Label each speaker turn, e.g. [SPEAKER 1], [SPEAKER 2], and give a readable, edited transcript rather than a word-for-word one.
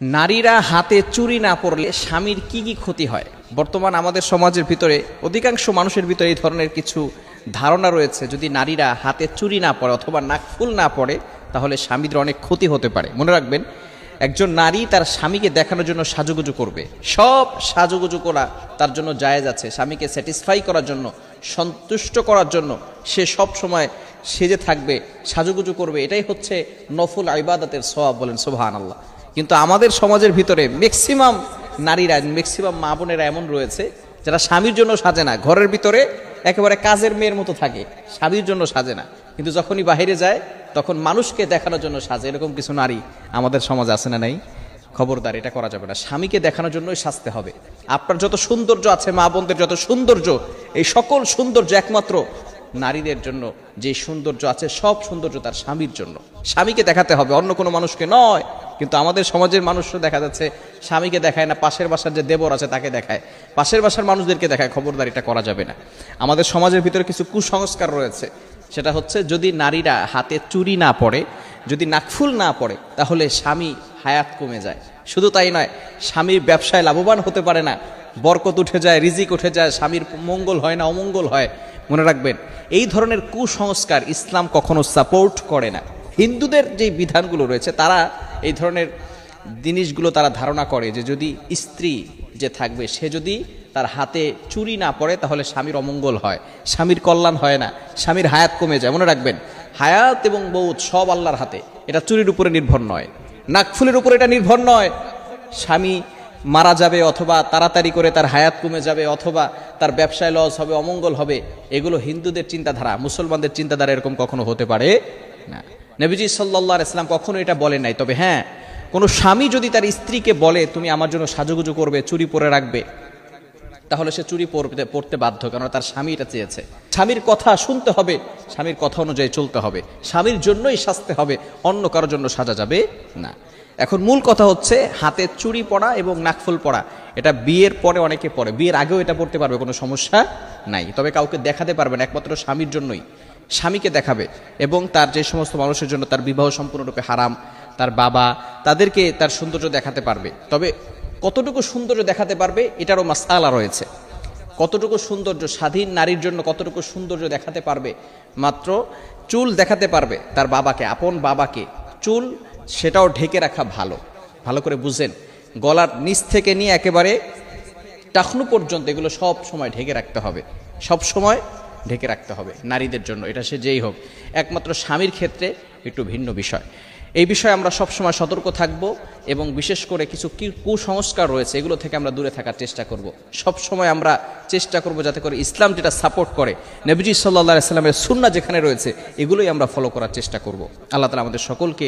[SPEAKER 1] নারীরা হাতে চুড়ি না পরলে স্বামীর কি কি ক্ষতি হয়? বর্তমান আমাদের সমাজের ভিতরে অধিকাংশ মানুষের ভিতরে এই ধরনের কিছু ধারণা রয়েছে, যদি নারীরা হাতে চুড়ি না পরে অথবা নাকফুল না পরে তাহলে স্বামীদের অনেক ক্ষতি হতে পারে। মনে রাখবেন, একজন নারী তার স্বামীকে দেখানোর জন্য সাজুগুজু করবে, সব সাজুগুজু করা তার জন্য জায়েজ আছে। স্বামীকে স্যাটিসফাই করার জন্য, সন্তুষ্ট করার জন্য সে সব সময় সেজে থাকবে, সাজুগুজু করবে, এটাই হচ্ছে নফল ইবাদতের সওয়াব। বলেন সুবহানাল্লাহ। কিন্তু আমাদের সমাজের ভিতরে ম্যাক্সিমাম নারীরা, ম্যাক্সিমাম মা বোনেরা এমন রয়েছে যারা স্বামীর জন্য সাজে না, ঘরের ভিতরে একেবারে কাজের মেয়ের মতো থাকে, স্বামীর জন্য সাজে না, কিন্তু যখনই বাইরে যায় তখন মানুষকে দেখানোর জন্য সাজে। এরকম কিছু নারী আমাদের সমাজে আছে না নাই? খবরদার, এটা করা যাবে না। স্বামীকে দেখানোর জন্যই সাজতে হবে। আপনার যত সৌন্দর্য আছে, মা বোনদের যত সৌন্দর্য, এই সকল সৌন্দর্য একমাত্র নারীদের জন্য। যে সৌন্দর্য আছে সব সৌন্দর্য তার স্বামীর জন্য। স্বামীকে দেখাতে হবে, অন্য কোনো মানুষকে নয়। কিন্তু আমাদের সমাজের মানুষরা দেখা যাচ্ছে স্বামীকে দেখায় না, পাশের বাসার যে দেবর আছে তাকে দেখায়, পাশের বাসার মানুষদেরকে দেখায়। খবরদার, এটা করা যাবে না। আমাদের সমাজের ভিতরে কিছু কুসংস্কার রয়েছে, সেটা হচ্ছে যদি নারীরা হাতে চুড়ি না পরে, যদি নাকফুল না পরে, তাহলে স্বামী হায়াত কমে যায়। শুধু তাই নয়, স্বামীর ব্যবসায় লাভবান হতে পারে না, বরকত উঠে যায়, রিজিক উঠে যায়, স্বামীর মঙ্গল হয় না, অমঙ্গল হয়। মনে রাখবেন, এই ধরনের কুসংস্কার ইসলাম কখনো সাপোর্ট করে না। হিন্দুদের যে বিধানগুলো রয়েছে, তারা এই ধরনের জিনিসগুলো তারা ধারণা করে যে যদি স্ত্রী যে থাকবে সে যদি তার হাতে চুড়ি না পড়ে তাহলে স্বামীর অমঙ্গল হয়, স্বামীর কল্যাণ হয় না, স্বামীর হায়াত কমে যায়। মনে রাখবেন, হায়াত এবং মৌত সব আল্লাহর হাতে, এটা চুরির উপরে নির্ভর নয়, নাকফুলের উপরে এটা নির্ভর নয়। স্বামী মারা যাবে, অথবা তাড়াতাড়ি করে তার হায়াত কমে যাবে, অথবা তার ব্যবসায় লস হবে, অমঙ্গল হবে, এগুলো হিন্দুদের চিন্তাধারা। মুসলমানদের চিন্তাধারা এরকম কখনো হতে পারে না। নবীজি সাল্লাল্লাহু আলাইহি ওয়াসাল্লাম কখনো এটা বলেন নাই। তবে হ্যাঁ, কোনো স্বামী যদি তার স্ত্রীকে বলে তুমি আমার জন্য সাজুগুজু করবে, চুরি পরে রাখবে, তাহলে সে চুরি পড়তে বাধ্য, কারণ তার স্বামী এটা চেয়েছে। স্বামীর কথা শুনতে হবে, স্বামীর কথা অনুযায়ী চলতে হবে, স্বামীর জন্যই সাজতে হবে, অন্য কারোর জন্য সাজা যাবে না। এখন মূল কথা হচ্ছে হাতে চুড়ি পরা এবং নাকফুল পরা, এটা বিয়ের পরে অনেকে পরে, বিয়ের আগেও এটা পড়তে পারবে, কোনো সমস্যা নাই। তবে কাউকে দেখাতে পারবে না, একমাত্র স্বামীর জন্যই। স্বামীকে দেখাবে এবং তার যে সমস্ত মানুষের জন্য তার বিবাহ সম্পূর্ণরূপে হারাম, তার বাবা, তাদেরকে তার সৌন্দর্য দেখাতে পারবে। তবে কতটুকু সৌন্দর্য দেখাতে পারবে এটারও মাসআলা রয়েছে। কতটুকু সৌন্দর্য স্বাধীন নারীর জন্য, কতটুকু সৌন্দর্য দেখাতে পারবে? মাত্র চুল দেখাতে পারবে তার বাবাকে, আপন বাবাকে। চুল সেটাও ঢেকে রাখা ভালো, ভালো করে বুঝেন। গলার নিচ থেকে নিয়ে একেবারে টাকনু পর্যন্ত এগুলো সব সময় ঢেকে রাখতে হবে, সব সময় ঢেকে রাখতে হবে নারীদের জন্য, এটা সে যেই হোক। একমাত্র স্বামীর ক্ষেত্রে একটু ভিন্ন বিষয়। এই বিষয়ে আমরা সবসময় সতর্ক থাকব এবং বিশেষ করে কিছু কুসংস্কার রয়েছে এগুলো থেকে আমরা দূরে থাকার চেষ্টা করব। সবসময় আমরা চেষ্টা করব যাতে করে ইসলাম যেটা সাপোর্ট করে, নবীজি সাল্লাল্লাহু আলাইহি ওয়াসাল্লামের সুন্নাহ যেখানে রয়েছে, এগুলোই আমরা ফলো করার চেষ্টা করব। আল্লাহ তাআলা আমাদের সকলকে